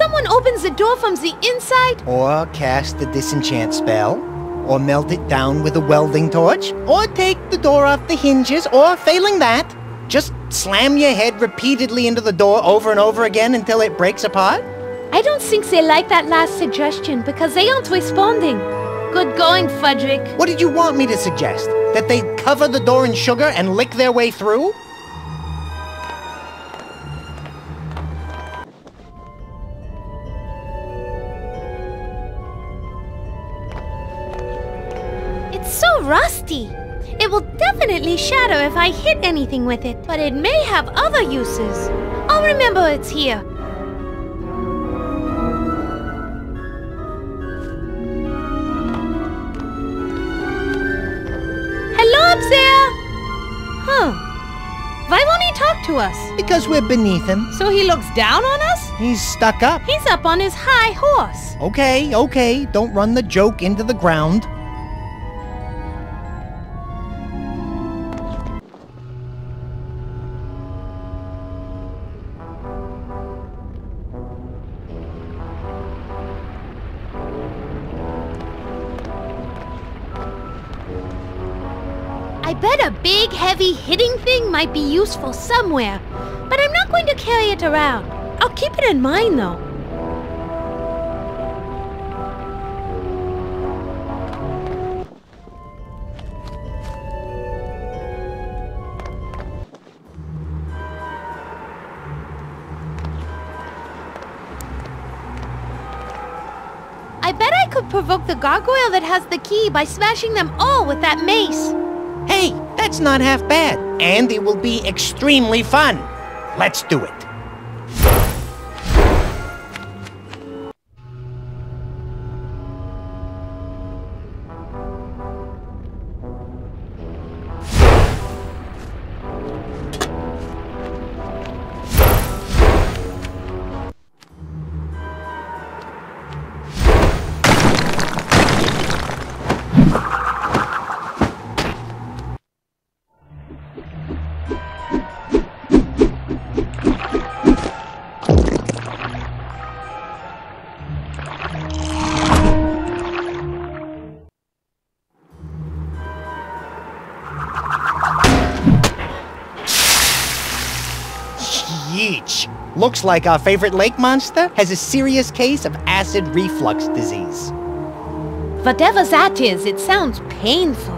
someone opens the door from the inside? Or cast a disenchant spell, or melt it down with a welding torch, or take the door off the hinges, or failing that, just slam your head repeatedly into the door over and over again until it breaks apart? I don't think they like that last suggestion because they aren't responding. Good going, Frederick. What did you want me to suggest? That they cover the door in sugar and lick their way through? It's so rusty. It will definitely shatter if I hit anything with it, but it may have other uses. I'll remember it's here. Hello up there! Huh. Why won't he talk to us? Because we're beneath him. So he looks down on us? He's stuck up. He's up on his high horse. Okay, don't run the joke into the ground. I bet a big, heavy hitting thing might be useful somewhere, but I'm not going to carry it around. I'll keep it in mind, though. I bet I could provoke the gargoyle that has the key by smashing them all with that mace. Hey, that's not half bad, and it will be extremely fun. Let's do it. Yeesh. Looks like our favorite lake monster has a serious case of acid reflux disease. Whatever that is, it sounds painful.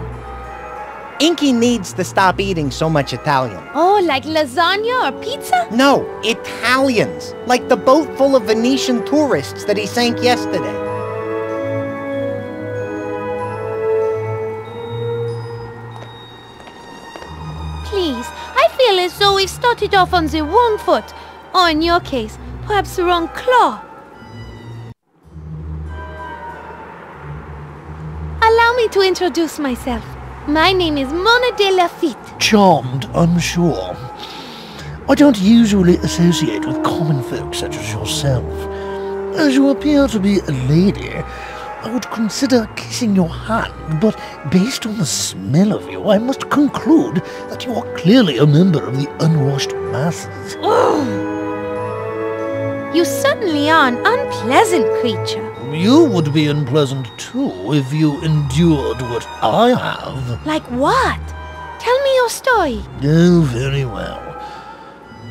Inky needs to stop eating so much Italian. Oh, like lasagna or pizza? No, Italians. Like the boat full of Venetian tourists that he sank yesterday. Please, I feel as though we started off on the wrong foot. Or in your case, perhaps the wrong claw. Allow me to introduce myself. My name is Mona de Lafitte. Charmed, I'm sure. I don't usually associate with common folk such as yourself. As you appear to be a lady, I would consider kissing your hand, but based on the smell of you, I must conclude that you are clearly a member of the unwashed masses. You certainly are an unpleasant creature. You would be unpleasant too if you endured what I have. Like what? Tell me your story. Oh, very well.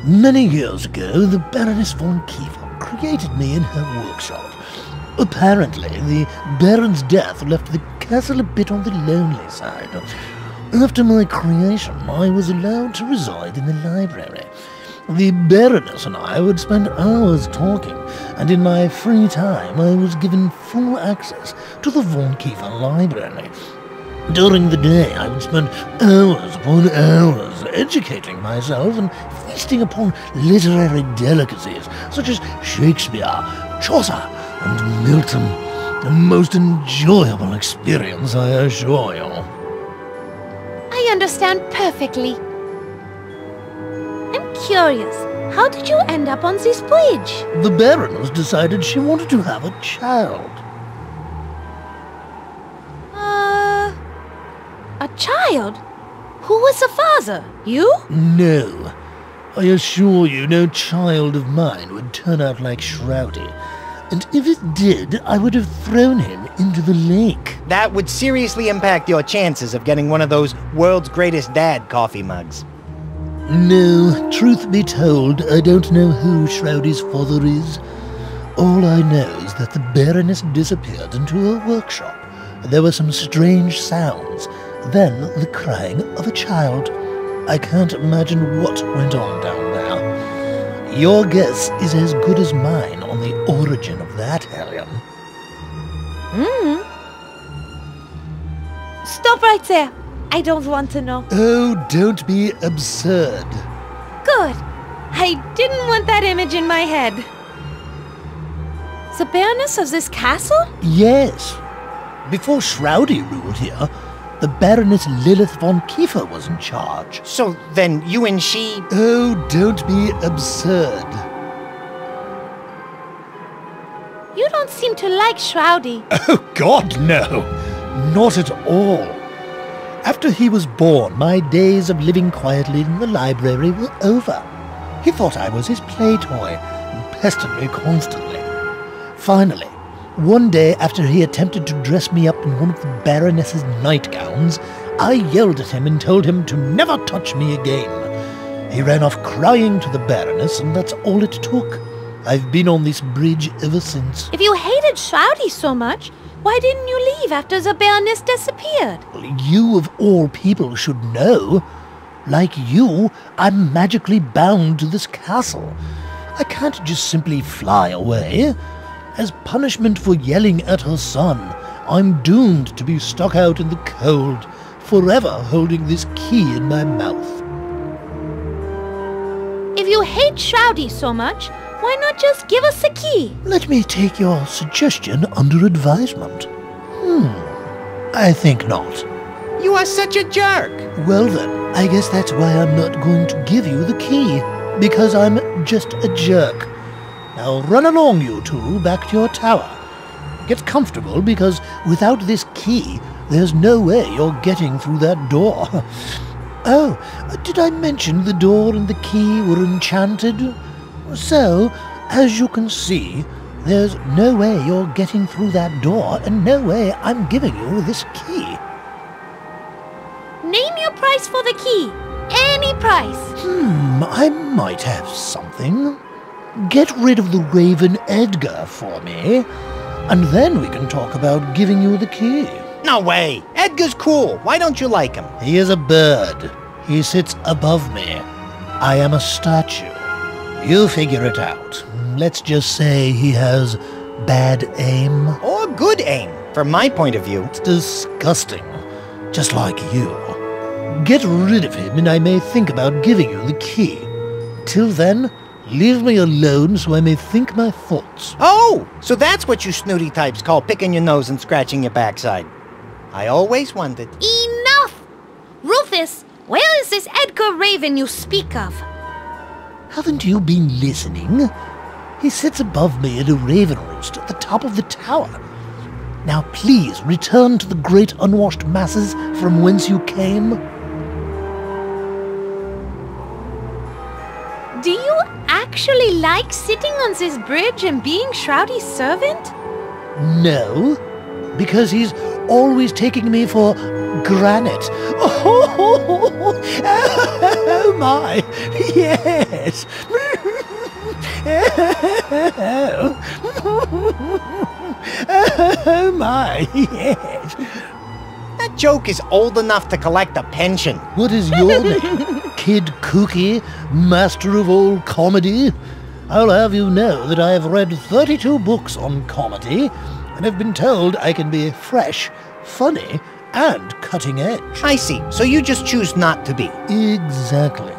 Many years ago, the Baroness von Kiefer created me in her workshop. Apparently, the Baron's death left the castle a bit on the lonely side. After my creation, I was allowed to reside in the library. The Baroness and I would spend hours talking, and in my free time I was given full access to the Von Kiefer library. During the day I would spend hours upon hours educating myself and feasting upon literary delicacies such as Shakespeare, Chaucer, and Milton. A most enjoyable experience, I assure you. I understand perfectly. I'm curious, how did you end up on this bridge? The Baroness decided she wanted to have a child. A child? Who was the father? You? No. I assure you no child of mine would turn out like Shroudy. And if it did, I would have thrown him into the lake. That would seriously impact your chances of getting one of those world's greatest dad coffee mugs. No, truth be told, I don't know who Shroudy's father is. All I know is that the Baroness disappeared into her workshop. There were some strange sounds, then the crying of a child. I can't imagine what went on down there. Your guess is as good as mine on the origin of that hellion. Stop right there. I don't want to know. Oh, don't be absurd. Good. I didn't want that image in my head. The Baroness of this castle? Yes. Before Shroudy ruled here, the Baroness Lilith von Kiefer was in charge. So then you and she... Oh, don't be absurd. You don't seem to like Shroudy. Oh, God, no. Not at all. After he was born, my days of living quietly in the library were over. He thought I was his play toy and pestered me constantly. Finally, one day after he attempted to dress me up in one of the Baroness's nightgowns, I yelled at him and told him to never touch me again. He ran off crying to the Baroness, and that's all it took. I've been on this bridge ever since. If you hated Shroudy so much, why didn't you leave after the Baroness disappeared? You of all people should know. Like you, I'm magically bound to this castle. I can't just simply fly away. As punishment for yelling at her son, I'm doomed to be stuck out in the cold, forever holding this key in my mouth. If you hate Shroudy so much, why not just give us the key? Let me take your suggestion under advisement. I think not. You are such a jerk. Well then, I guess that's why I'm not going to give you the key, because I'm just a jerk. Now run along, you two, back to your tower. Get comfortable, because without this key, there's no way you're getting through that door. Oh, did I mention the door and the key were enchanted? So, as you can see, there's no way you're getting through that door, and no way I'm giving you this key. Name your price for the key. Any price. I might have something. Get rid of the Raven Edgar for me, and then we can talk about giving you the key. No way. Edgar's cool. Why don't you like him? He is a bird. He sits above me. I am a statue. You figure it out. Let's just say he has bad aim. Or good aim, from my point of view. It's disgusting. Just like you. Get rid of him and I may think about giving you the key. Till then, leave me alone so I may think my thoughts. Oh, so that's what you snooty types call picking your nose and scratching your backside. I always wondered. Enough! Rufus, where is this Edgar Raven you speak of? Haven't you been listening? He sits above me in a raven roost at the top of the tower. Now please return to the great unwashed masses from whence you came. Do you actually like sitting on this bridge and being Shroudy's servant? No, because he's always taking me for granite. Oh my, yes. Oh my, yes. That joke is old enough to collect a pension. What is your name? Kid Kooky, master of all comedy? I'll have you know that I have read 32 books on comedy, and have been told I can be fresh, funny, and cutting edge. I see. So you just choose not to be. Exactly.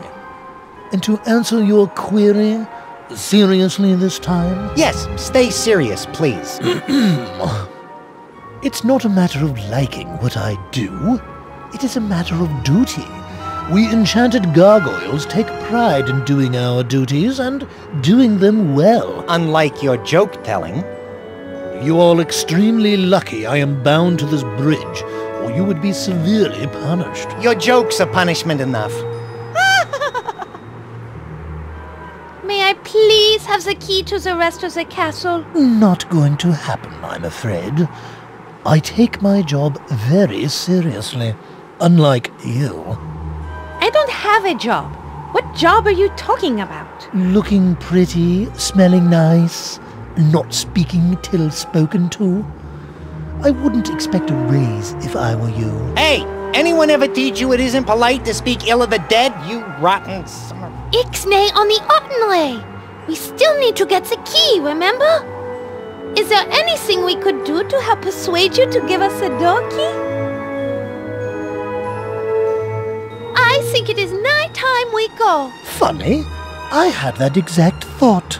And to answer your query, seriously this time? Yes, stay serious, please. It's not a matter of liking what I do. It is a matter of duty. We enchanted gargoyles take pride in doing our duties and doing them well. Unlike your joke-telling. You are extremely lucky I am bound to this bridge, or you would be severely punished. Your jokes are punishment enough. always have the key to the rest of the castle? Not going to happen, I'm afraid. I take my job very seriously, unlike you. I don't have a job. What job are you talking about? Looking pretty, smelling nice, not speaking till spoken to. I wouldn't expect a raise if I were you. Hey, anyone ever teach you it isn't polite to speak ill of the dead, you rotten summer? Ixnay on the Ottenley. We still need to get the key, remember? Is there anything we could do to help persuade you to give us a door key? I think it is nigh time we go. Funny, I had that exact thought.